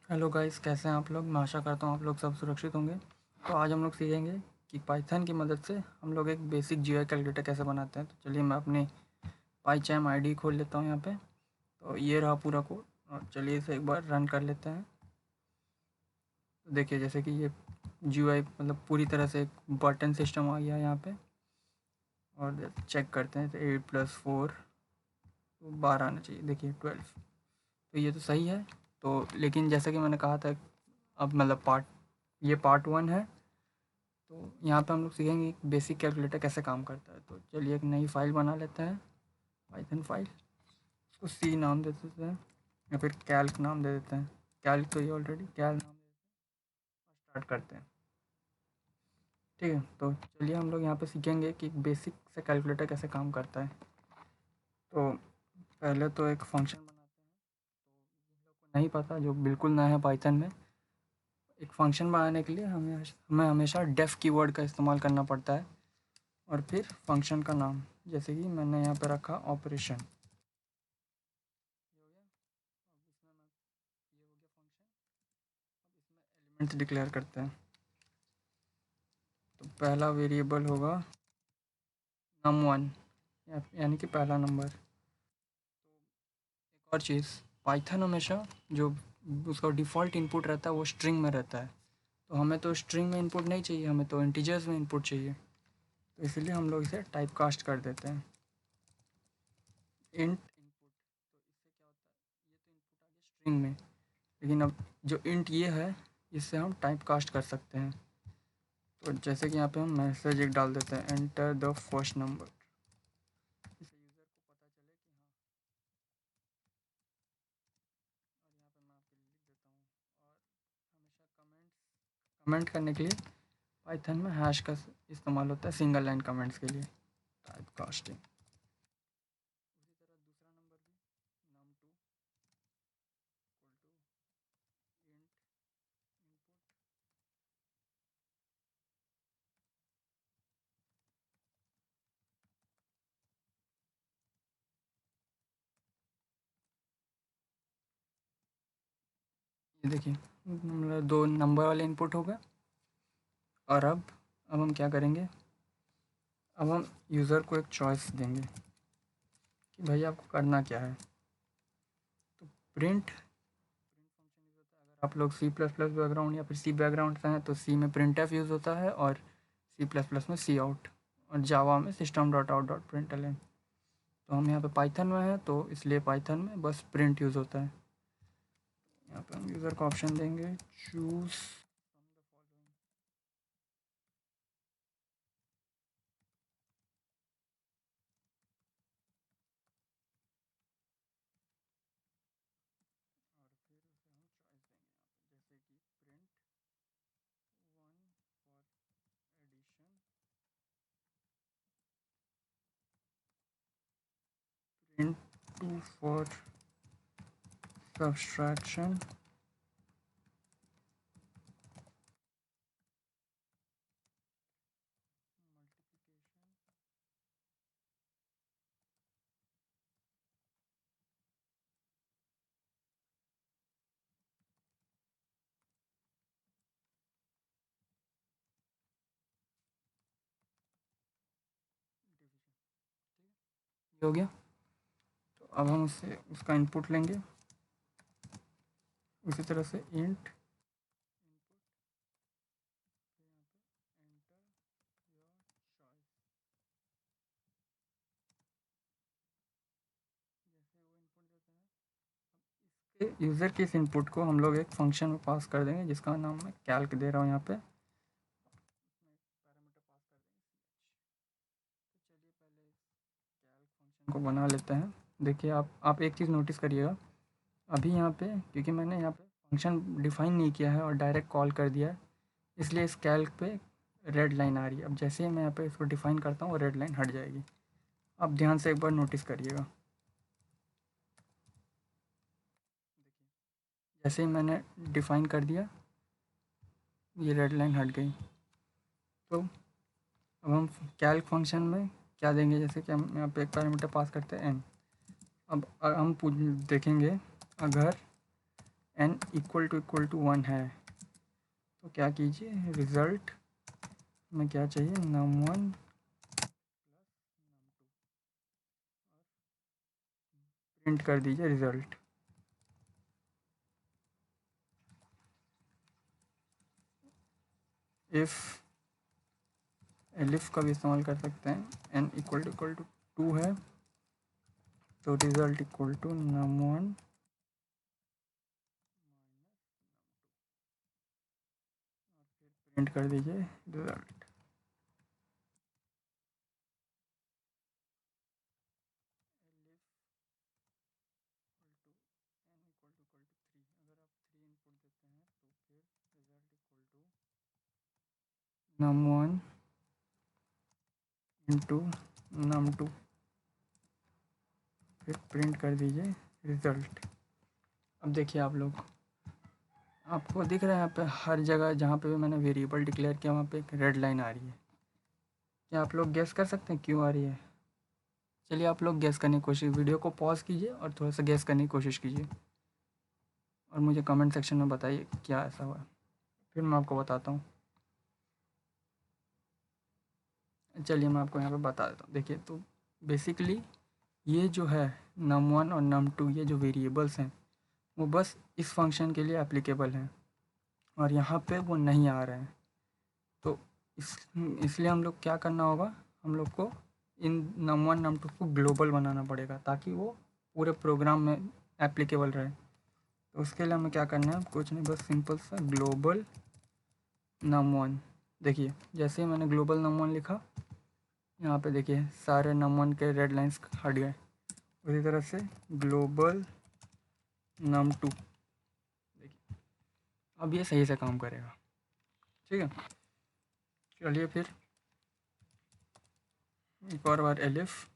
Hello guys, कैसे हैं आप लोग। मैं आशा करता हूँ आप लोग सब सुरक्षित होंगे। तो आज हम लोग सीखेंगे कि पाइथन की मदद से हम लोग एक बेसिक जीआई कैलकुलेटर कैसे बनाते हैं। तो चलिए मैं अपनी पाइचैम आईडी खोल लेता हूँ यहाँ पे। तो ये रहा पूरा कोड और चलिए इसे एक बार रन कर लेते हैं। तो देखिए जैसे कि ये जीयूआई मतलब पूरी तरह से एक बटन सिस्टम आ गया है यहाँ पे। और चेक करते हैं तो 8+4 तो 12 आना चाहिए। देखिए 12, तो ये तो सही है। तो लेकिन जैसा कि मैंने कहा था, अब मतलब ये पार्ट 1 है। तो यहाँ पे हम लोग सीखेंगे कि बेसिक कैलकुलेटर कैसे काम करता है। तो चलिए एक नई फाइल बना लेते हैं, पाइथन फाइल। उसको सी नाम दे देते हैं या फिर कैल्क नाम दे देते हैं। कैल्क तो ये ऑलरेडी कैल नाम दे देते हैं और स्टार्ट करते हैं। ठीक है, तो चलिए हम लोग यहाँ पे सीखेंगे कि बेसिक से कैलकुलेटर कैसे काम करता है। तो पहले तो एक फंक्शन बनाते हैं। तो जिन लोग को नहीं पता, जो बिल्कुल नया है पाइथन में, एक फंक्शन बनाने के लिए हमें हमेशा डेफ कीवर्ड का इस्तेमाल करना पड़ता है और फिर फंक्शन का नाम। जैसे कि मैंने यहाँ पे रखा ऑपरेशन, ये हो गया। अब इसमें मैं ये हो गया फंक्शन। अब इसमें एलिमेंट्स डिक्लेयर करते हैं। तो पहला वेरिएबल होगा num1, यानी कि पहला नंबर। तो एक और चीज़, पाइथन हमेशा जो उसका डिफ़ॉल्ट इनपुट रहता है वो स्ट्रिंग में रहता है। तो हमें तो स्ट्रिंग में इनपुट नहीं चाहिए, हमें तो इंटीजर्स में इनपुट चाहिए। तो इसलिए हम लोग इसे टाइप कास्ट कर देते हैं, इंट इनपुट। तो इससे क्या होता है, ये तो इनपुट आ गया स्ट्रिंग में, लेकिन अब जो इंट ये है, इससे हम टाइप कास्ट कर सकते हैं। तो जैसे कि यहाँ पे हम मैसेज एक डाल देते हैं, एंटर द फर्स्ट नंबर। इससे यूज़र को पता चले कि हाँ। और यहाँ पे मैं आपके लिए लिख देता हूँ। और हमेशा कमेंट करने के लिए पाइथन में हैश का इस्तेमाल होता है, सिंगल लाइन कमेंट्स के लिए, टाइप कास्टिंग। उसी तरह दूसरा नंबर भी, num2 equal to int input. ये देखिए मतलब दो नंबर वाले इनपुट हो गए। और अब हम क्या करेंगे, अब हम यूज़र को एक चॉइस देंगे कि भाई आपको करना क्या है। तो प्रिंट फंक्शन यूज़ होता है। अगर आप लोग सी प्लस प्लस बैकग्राउंड या फिर सी बैकग्राउंड से हैं तो सी में प्रिंट एफ यूज़ होता है और सी प्लस प्लस में सी आउट, और जावा में system dot out dot print. तो हम यहाँ पे पाइथन में हैं तो इसलिए पाइथन में बस प्रिंट यूज़ होता है। यहाँ पे हम यूज़र को ऑप्शन देंगे, चूज़ फ्रॉम द फॉलोइंग। और फिर उसे हम चॉइस देंगे यहाँ पे, जैसे कि print 1 for addition, print 2 for subtraction, multiplication, division. ठीक है, ये हो गया। तो अब हम उससे उसका इनपुट लेंगे, उसी तरह से इंट इनपुट, फिर यहाँ पे एंटर योर चॉइस। जैसे वो इनपुट देते हैं, इसके यूज़र के इस इनपुट को हम लोग एक फंक्शन में पास कर देंगे जिसका नाम मैं कैल्क दे रहा हूँ यहाँ पे। उसमें एक पैरामीटर पास कर देंगे ch। तो चलिए पहले इस कैल्क फंक्शन को बना लेते हैं। देखिए आप एक चीज़ नोटिस करिएगा, अभी यहाँ पे क्योंकि मैंने यहाँ पे फंक्शन डिफ़ाइन नहीं किया है और डायरेक्ट कॉल कर दिया है, इसलिए इस कैल्क पे रेड लाइन आ रही है। अब जैसे ही मैं यहाँ पे इसको डिफ़ाइन करता हूँ रेड लाइन हट जाएगी। आप ध्यान से एक बार नोटिस करिएगा। देखिए जैसे ही मैंने डिफ़ाइन कर दिया, ये रेड लाइन हट गई। तो अब हम कैल्क फंक्शन में क्या देंगे, जैसे कि हम यहाँ पे एक पैरामीटर पास करते हैं एन। अब हम देखेंगे, अगर n इक्वल टू 1 है तो क्या कीजिए, रिज़ल्ट में क्या चाहिए, num1 प्रिंट कर दीजिए रिज़ल्ट। इफ़ एलिफ का भी इस्तेमाल कर सकते हैं, n इक्वल टू 2 है तो result equal to num1 print कर दीजिए रिज़ल्ट। अगर आप 3 इनपुट देते हैं तो फिर result equal to num1 into num2 फिर प्रिंट कर दीजिए रिज़ल्ट। अब देखिए आप लोग, आपको दिख रहा है यहाँ पे हर जगह जहाँ पे भी मैंने वेरिएबल डिक्लेयर किया वहाँ पे एक रेड लाइन आ रही है। क्या आप लोग गेस कर सकते हैं क्यों आ रही है? चलिए आप लोग गेस करने की कोशिश, वीडियो को पॉज कीजिए और थोड़ा सा गेस करने की कोशिश कीजिए और मुझे कमेंट सेक्शन में बताइए क्या ऐसा हुआ। फिर मैं आपको बताता हूँ। चलिए मैं आपको यहाँ पे बता देता हूँ। देखिए तो बेसिकली ये जो है num1 और num2 ये जो वेरिएबल्स हैं वो बस इस फंक्शन के लिए एप्लीकेबल हैं और यहाँ पे वो नहीं आ रहे हैं। तो इसलिए हम लोग क्या करना होगा, हम लोग को इन num1 num2 को ग्लोबल बनाना पड़ेगा ताकि वो पूरे प्रोग्राम में एप्लीकेबल रहे। तो उसके लिए हमें क्या करना है, कुछ नहीं बस सिंपल सा ग्लोबल num1। देखिए जैसे ही मैंने ग्लोबल num1 लिखा, यहाँ पे देखिए सारे num1 के रेड लाइंस हट गए। उसी तरह से ग्लोबल num2, देखिए अब ये सही से काम करेगा। ठीक है, चलिए फिर एक और बार एलिफ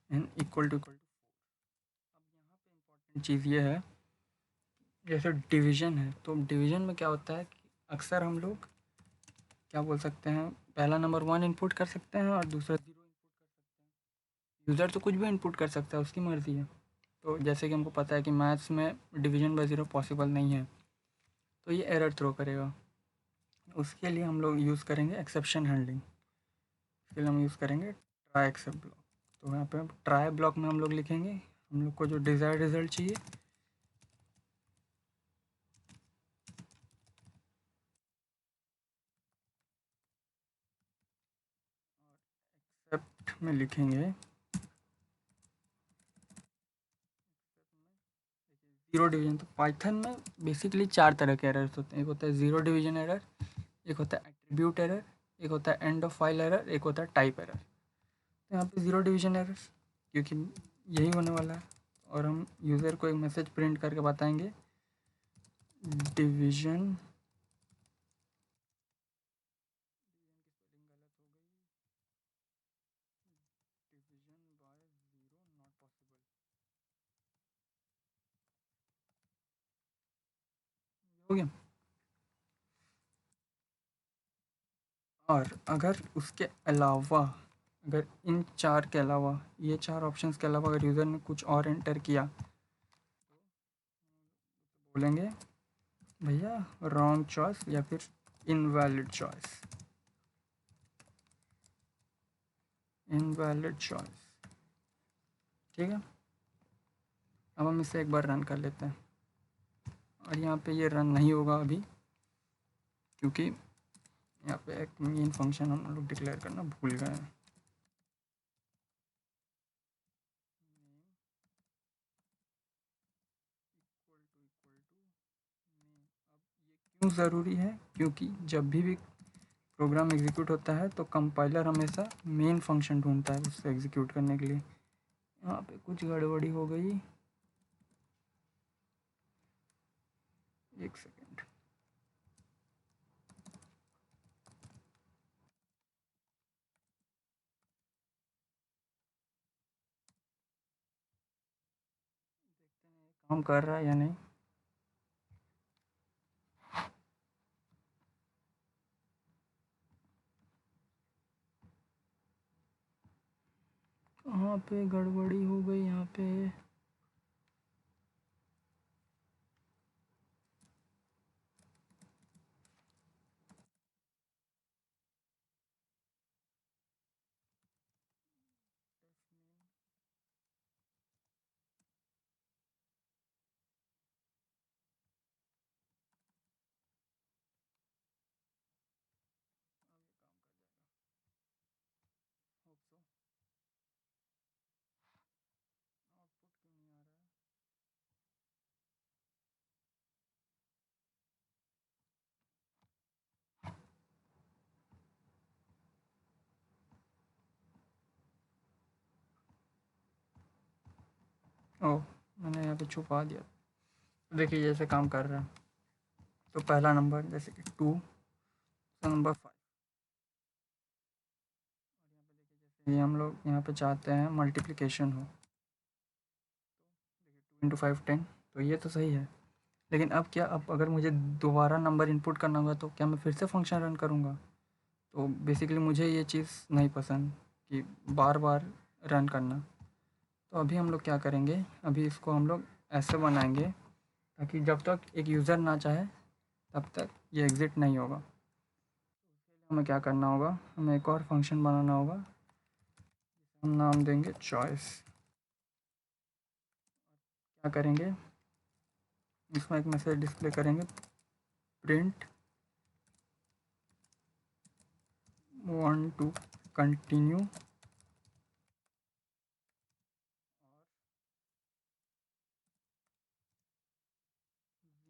एन इक्वल टू 4। अब यहाँ पे इम्पोर्टेंट चीज़ ये है, जैसे डिवीज़न है तो डिवीज़न में क्या होता है कि अक्सर हम लोग क्या बोल सकते हैं, पहला नंबर 1 इनपुट कर सकते हैं और दूसरा 0 इनपुट कर सकते हैं। यूज़र तो कुछ भी इनपुट कर सकता है, उसकी मर्ज़ी है। तो जैसे कि हमको पता है कि मैथ्स में डिवीज़न बाय 0 पॉसिबल नहीं है तो ये एरर थ्रो करेगा। उसके लिए हम लोग यूज़ करेंगे एक्सेप्शन हैंडलिंग। उसके लिए हम यूज़ करेंगे ट्राई एक्सेप्ट ब्लॉक। तो यहाँ पे ट्राई ब्लॉक में हम लोग लिखेंगे हम लोग को जो डिज़ायर्ड रिज़ल्ट चाहिए, एक्सेप्ट में लिखेंगे ज़ीरो डिवीज़न। तो पाइथन में बेसिकली 4 तरह के एरर्स होते हैं। एक होता है ज़ीरो डिवीज़न एरर, एक होता है एट्रीब्यूट एरर, एक होता है एंड ऑफ फाइल एरर, एक होता है टाइप एरर। तो यहाँ पे ज़ीरो डिवीज़न एरर क्योंकि यही होने वाला है और हम यूज़र को एक मैसेज प्रिंट करके बताएंगे डिवीज़न बाय 0 नॉट पॉसिबल। हो गया। और अगर उसके अलावा, अगर इन 4 के अलावा, ये 4 ऑप्शंस के अलावा अगर यूज़र ने कुछ और एंटर किया तो बोलेंगे भैया रॉन्ग चॉइस या फिर इनवैलिड चॉइस, इनवैलिड चॉइस। ठीक है, अब हम इसे एक बार रन कर लेते हैं और यहाँ पे ये रन नहीं होगा अभी क्योंकि यहाँ पे एक मेन फंक्शन हम लोग डिक्लेयर करना भूल गए हैं। अब ये क्यों ज़रूरी है, क्योंकि जब भी प्रोग्राम एग्जीक्यूट होता है तो कंपाइलर हमेशा मेन फंक्शन ढूंढता है उससे एग्जीक्यूट करने के लिए। यहाँ पे कुछ गड़बड़ी हो गई, एक सेकेंड। काम कर रहा है या नहीं। कहाँ पे गड़बड़ी हो गई यहाँ पे, ओह, मैंने यहाँ पे छुपा दिया। देखिए जैसे काम कर रहा है। तो पहला नंबर जैसे कि 2, नंबर 5। ये हम लोग यहाँ पे चाहते हैं मल्टीप्लिकेशन हो। 2 × 5 10, तो ये तो सही है। लेकिन अब क्या, अब अगर मुझे दोबारा नंबर इनपुट करना होगा तो क्या मैं फिर से फंक्शन रन करूँगा? तो बेसिकली मुझे ये चीज़ नहीं पसंद कि बार बार रन करना। तो अभी हम लोग क्या करेंगे, अभी इसको हम लोग ऐसे बनाएंगे ताकि जब तक एक यूज़र ना चाहे तब तक ये एग्ज़िट नहीं होगा। हमें क्या करना होगा, हमें एक और फंक्शन बनाना होगा, हम नाम देंगे चॉइस। क्या करेंगे, इसमें एक मैसेज डिस्प्ले करेंगे, print want to continue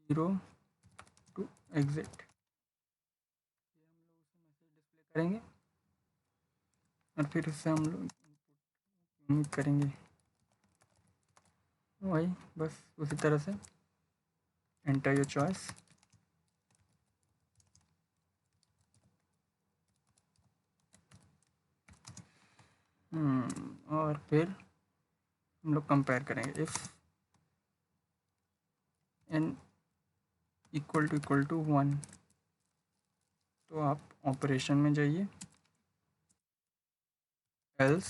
0 to exit. करेंगे और फिर इससे हम लोग उम्मीद करेंगे वही, बस उसी तरह से एंटर योर चॉइस। और फिर हम लोग कंपेयर करेंगे, इफ़ n इक्वल टू 1 तो आप ऑपरेशन में जाइए, एल्स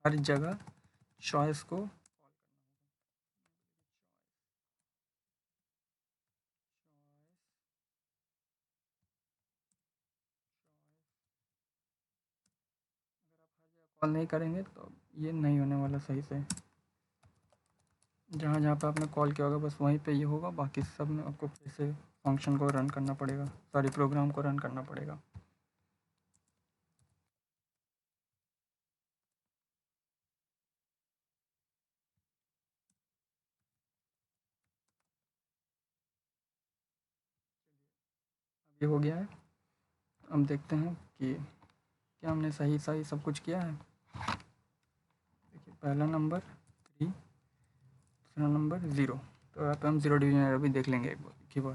हर जगह चॉइस को कॉल नहीं करेंगे तो ये नहीं होने वाला सही से। जहाँ जहाँ पे आपने कॉल किया होगा बस वहीं पे ये होगा, बाकी सब में आपको फिर से फंक्शन को रन करना पड़ेगा, सॉरी प्रोग्राम को रन करना पड़ेगा। ये हो गया है। अब देखते हैं कि क्या हमने सही सही सब कुछ किया है। देखिए पहला नंबर 3, दूसरा नंबर 0, तो यहाँ पे हम 0 डिवीजन अभी देख लेंगे एक बार।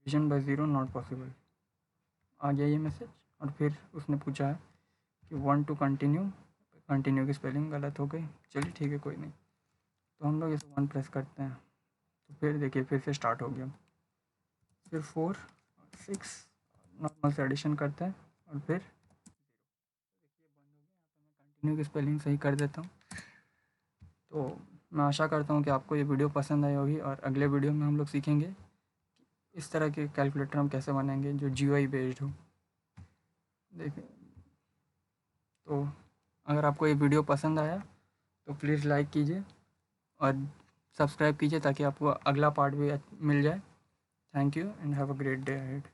डिवीजन बाय 0 नॉट पॉसिबल, आ गया ये मैसेज। और फिर उसने पूछा है कि 1 टू कंटिन्यू की स्पेलिंग गलत हो गई, चलिए ठीक है कोई नहीं। तो हम लोग इसे 1 प्रेस करते हैं, तो फिर देखिए फिर से स्टार्ट हो गया। फिर 4 और 6 नॉर्मल से एडिशन करते हैं और फिर देखिए बंद हो गया। यहाँ पे मैं कंटिन्यू की स्पेलिंग सही कर देता हूँ। तो मैं आशा करता हूँ कि आपको ये वीडियो पसंद आई होगी, और अगले वीडियो में हम लोग सीखेंगे इस तरह के कैलकुलेटर हम कैसे बनाएंगे जो GUI बेस्ड हो। देखिए, तो अगर आपको ये वीडियो पसंद आया तो प्लीज़ लाइक कीजिए और सब्सक्राइब कीजिए ताकि आपको अगला पार्ट भी मिल जाए। Thank you and have a great day ahead.